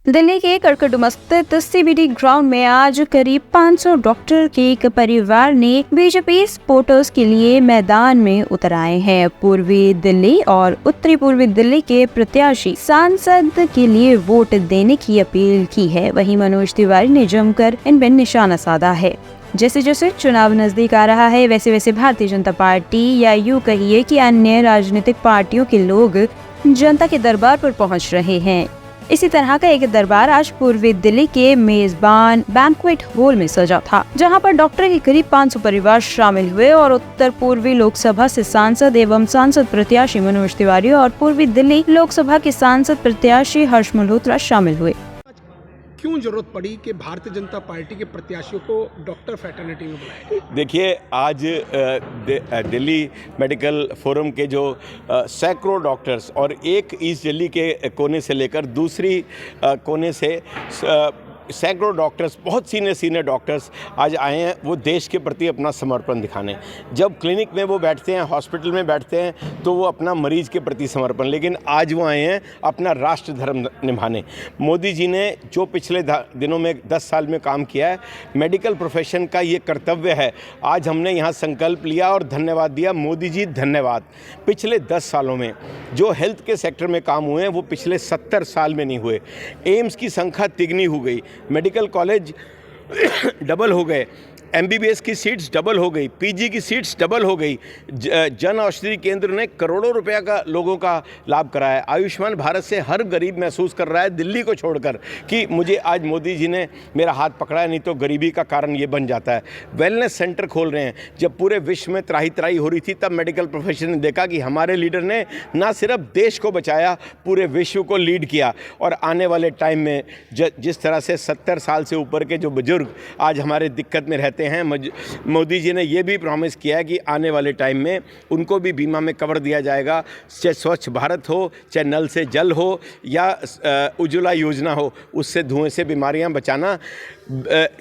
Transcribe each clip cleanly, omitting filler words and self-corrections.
दिल्ली के कर्कटुम स्थित CBD ground में आज करीब 500 डॉक्टर के एक परिवार ने बीजेपी सपोर्टर्स के लिए मैदान में उतर आए हैं। पूर्वी दिल्ली और उत्तरी पूर्वी दिल्ली के प्रत्याशी सांसद के लिए वोट देने की अपील की है। वहीं मनोज तिवारी ने जमकर इन पर निशाना साधा है। जैसे जैसे चुनाव नजदीक आ रहा है वैसे वैसे भारतीय जनता पार्टी या यूँ कहिए कि अन्य राजनीतिक पार्टियों के लोग जनता के दरबार पर पहुंच रहे हैं। इसी तरह का एक दरबार आज पूर्वी दिल्ली के मेजबान बैंक्वेट हॉल में सजा था, जहां पर डॉक्टर के करीब 500 परिवार शामिल हुए और उत्तर पूर्वी लोकसभा से सांसद एवं सांसद प्रत्याशी मनोज तिवारी और पूर्वी दिल्ली लोकसभा के सांसद प्रत्याशी हर्ष मल्होत्रा शामिल हुए। क्यों जरूरत पड़ी कि भारतीय जनता पार्टी के प्रत्याशियों को डॉक्टर फ्रेटर्निटी में बुलाया? देखिए, आज दिल्ली मेडिकल फोरम के जो सैकड़ों डॉक्टर्स और एक ईस्ट दिल्ली के कोने से लेकर दूसरी कोने से सैकड़ों डॉक्टर्स, बहुत सीनियर डॉक्टर्स आज आए हैं वो देश के प्रति अपना समर्पण दिखाने। जब क्लिनिक में वो बैठते हैं, हॉस्पिटल में बैठते हैं तो वो अपना मरीज के प्रति समर्पण, लेकिन आज वो आए हैं अपना राष्ट्र धर्म निभाने। मोदी जी ने जो पिछले दिनों में 10 साल में काम किया है, मेडिकल प्रोफेशन का ये कर्तव्य है। आज हमने यहाँ संकल्प लिया और धन्यवाद दिया। मोदी जी धन्यवाद। पिछले 10 सालों में जो हेल्थ के सेक्टर में काम हुए हैं वो पिछले 70 साल में नहीं हुए। एम्स की संख्या तिगनी हो गई, मेडिकल कॉलेज डबल हो गए, एमबीबीएस की सीट्स डबल हो गई, पीजी की सीट्स डबल हो गई। जन औषधि केंद्र ने करोड़ों रुपया का लोगों का लाभ कराया। आयुष्मान भारत से हर गरीब महसूस कर रहा है, दिल्ली को छोड़कर, कि मुझे आज मोदी जी ने मेरा हाथ पकड़ा है, नहीं तो गरीबी का कारण ये बन जाता है। वेलनेस सेंटर खोल रहे हैं। जब पूरे विश्व में त्राही त्राही हो रही थी तब मेडिकल प्रोफेशन ने देखा कि हमारे लीडर ने ना सिर्फ देश को बचाया, पूरे विश्व को लीड किया। और आने वाले टाइम में जिस तरह से 70 साल से ऊपर के जो बुजुर्ग आज हमारे दिक्कत में रहते हैं, मोदी जी ने ये भी प्रॉमिस किया है कि आने वाले टाइम में उनको भी बीमा में कवर दिया जाएगा। चाहे स्वच्छ भारत हो, चाहे नल से जल हो या उज्ज्वला योजना हो, उससे धुएं से बीमारियां बचाना।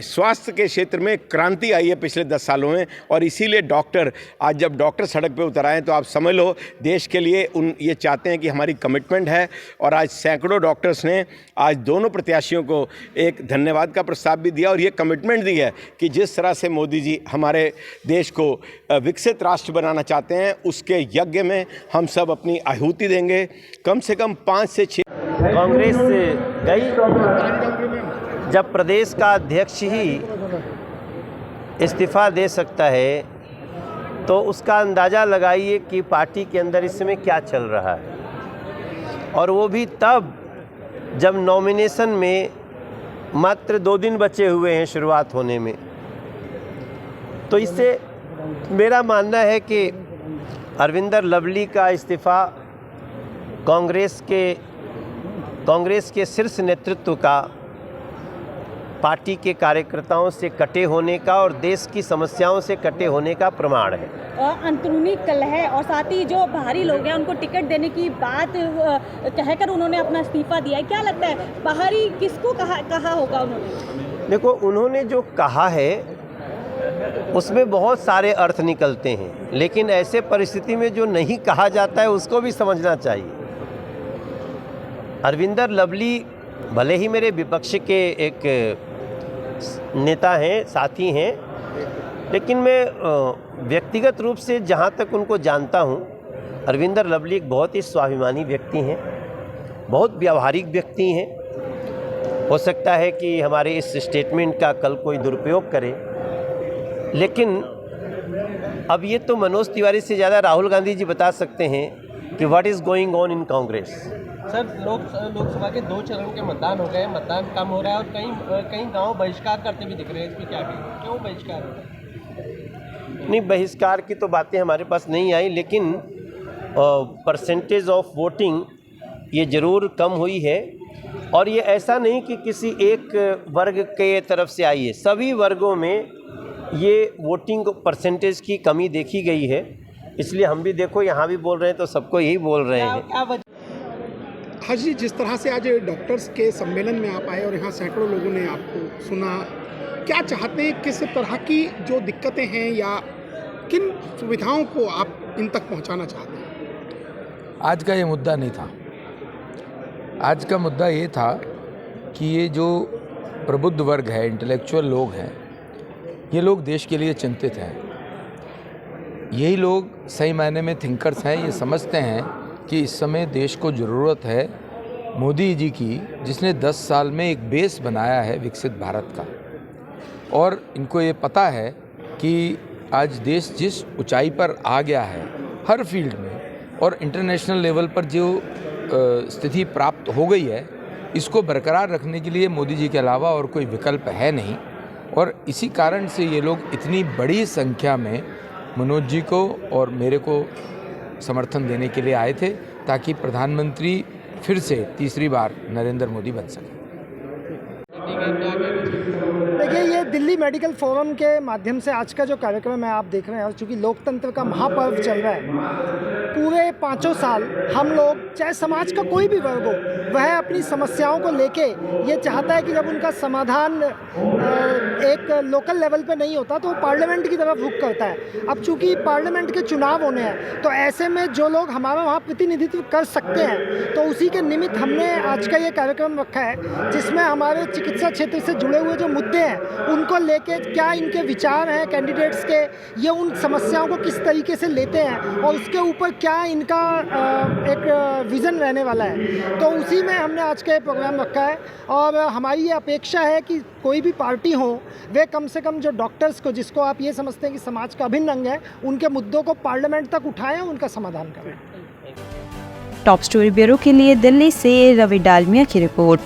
स्वास्थ्य के क्षेत्र में क्रांति आई है पिछले 10 सालों में और इसीलिए डॉक्टर आज जब डॉक्टर सड़क पे उतर आए तो आप समझ लो देश के लिए ये चाहते हैं कि हमारी कमिटमेंट है। और आज सैकड़ों डॉक्टर्स ने आज दोनों प्रत्याशियों को एक धन्यवाद का प्रस्ताव भी दिया और ये कमिटमेंट दी है कि जिस तरह से मोदी जी हमारे देश को विकसित राष्ट्र बनाना चाहते हैं, उसके यज्ञ में हम सब अपनी आहुति देंगे। कम से कम 5 से 6 कांग्रेस गई। जब प्रदेश का अध्यक्ष ही इस्तीफ़ा दे सकता है तो उसका अंदाज़ा लगाइए कि पार्टी के अंदर इस समय क्या चल रहा है। और वो भी तब जब नॉमिनेशन में मात्र 2 दिन बचे हुए हैं शुरुआत होने में। तो इससे मेरा मानना है कि अरविंदर लवली का इस्तीफ़ा कांग्रेस के शीर्ष नेतृत्व का पार्टी के कार्यकर्ताओं से कटे होने का और देश की समस्याओं से कटे होने का प्रमाण है। अंदरूनी कलह और साथ ही जो बाहरी लोग हैं उनको टिकट देने की बात कहकर उन्होंने अपना इस्तीफा दिया है। क्या लगता है बाहरी किसको कहा होगा उन्होंने? देखो, उन्होंने जो कहा है उसमें बहुत सारे अर्थ निकलते हैं, लेकिन ऐसे परिस्थिति में जो नहीं कहा जाता है उसको भी समझना चाहिए। अरविंदर लवली भले ही मेरे विपक्ष के एक नेता हैं, साथी हैं, लेकिन मैं व्यक्तिगत रूप से जहाँ तक उनको जानता हूँ, अरविंदर लवली एक बहुत ही स्वाभिमानी व्यक्ति हैं, बहुत व्यावहारिक व्यक्ति हैं। हो सकता है कि हमारे इस स्टेटमेंट का कल कोई दुरुपयोग करे, लेकिन अब ये तो मनोज तिवारी से ज़्यादा राहुल गांधी जी बता सकते हैं कि what is going on in Congress. Sir, Lok Sabha के 2 चरण के मतदान हो गए, मतदान कम हो रहा है और कई गांव बहिष्कार करते भी दिख रहे हैं। इसमें क्या कहें, क्यों बहिष्कार हो रहा है? नहीं, बहिष्कार की तो बातें हमारे पास नहीं आई, लेकिन परसेंटेज ऑफ वोटिंग ये ज़रूर कम हुई है। और ये ऐसा नहीं कि किसी एक वर्ग के तरफ से आई है, सभी वर्गों में ये वोटिंग परसेंटेज की कमी देखी गई है। इसलिए हम भी देखो यहाँ भी बोल रहे हैं तो सबको यही बोल रहे हैं। हाँ जी, जिस तरह से आज डॉक्टर्स के सम्मेलन में आप आए और यहाँ सैकड़ों लोगों ने आपको सुना, क्या चाहते हैं, किस तरह की जो दिक्कतें हैं या किन सुविधाओं को आप इन तक पहुँचाना चाहते हैं? आज का ये मुद्दा नहीं था। आज का मुद्दा ये था कि ये जो प्रबुद्ध वर्ग है, इंटेलेक्चुअल लोग हैं, ये लोग देश के लिए चिंतित हैं। यही लोग सही मायने में थिंकर्स हैं। ये समझते हैं कि इस समय देश को ज़रूरत है मोदी जी की, जिसने 10 साल में एक बेस बनाया है विकसित भारत का। और इनको ये पता है कि आज देश जिस ऊंचाई पर आ गया है हर फील्ड में, और इंटरनेशनल लेवल पर जो स्थिति प्राप्त हो गई है, इसको बरकरार रखने के लिए मोदी जी के अलावा और कोई विकल्प है नहीं। और इसी कारण से ये लोग इतनी बड़ी संख्या में मनोज जी को और मेरे को समर्थन देने के लिए आए थे, ताकि प्रधानमंत्री फिर से तीसरी बार नरेंद्र मोदी बन सके। देखिए, ये दिल्ली मेडिकल फोरम के माध्यम से आज का जो कार्यक्रम है आप देख रहे हैं, और चूँकि लोकतंत्र का महापर्व चल रहा है, पूरे 5 साल हम लोग, चाहे समाज का कोई भी वर्ग हो, वह अपनी समस्याओं को लेके ये चाहता है कि जब उनका समाधान एक लोकल लेवल पे नहीं होता तो वो पार्लियामेंट की तरफ रुख करता है। अब चूँकि पार्लियामेंट के चुनाव होने हैं, तो ऐसे में जो लोग हमारा वहाँ प्रतिनिधित्व कर सकते हैं, तो उसी के निमित्त हमने आज का ये कार्यक्रम रखा है, जिसमें हमारे चिकित्सा क्षेत्र से जुड़े हुए जो मुद्दे हैं उनको लेके क्या इनके विचार हैं कैंडिडेट्स के, ये उन समस्याओं को किस तरीके से लेते हैं और उसके ऊपर क्या इनका एक विज़न रहने वाला है, तो उसी में हमने आज का ये प्रोग्राम रखा है। और हमारी ये अपेक्षा है कि कोई भी पार्टी हो, वे कम से कम जो डॉक्टर्स को, जिसको आप ये समझते हैं कि समाज का अभिन्न अंग है, उनके मुद्दों को पार्लियामेंट तक उठाएं, उनका समाधान करें। टॉप स्टोरी ब्यूरो के लिए दिल्ली से रवि डालमिया की रिपोर्ट।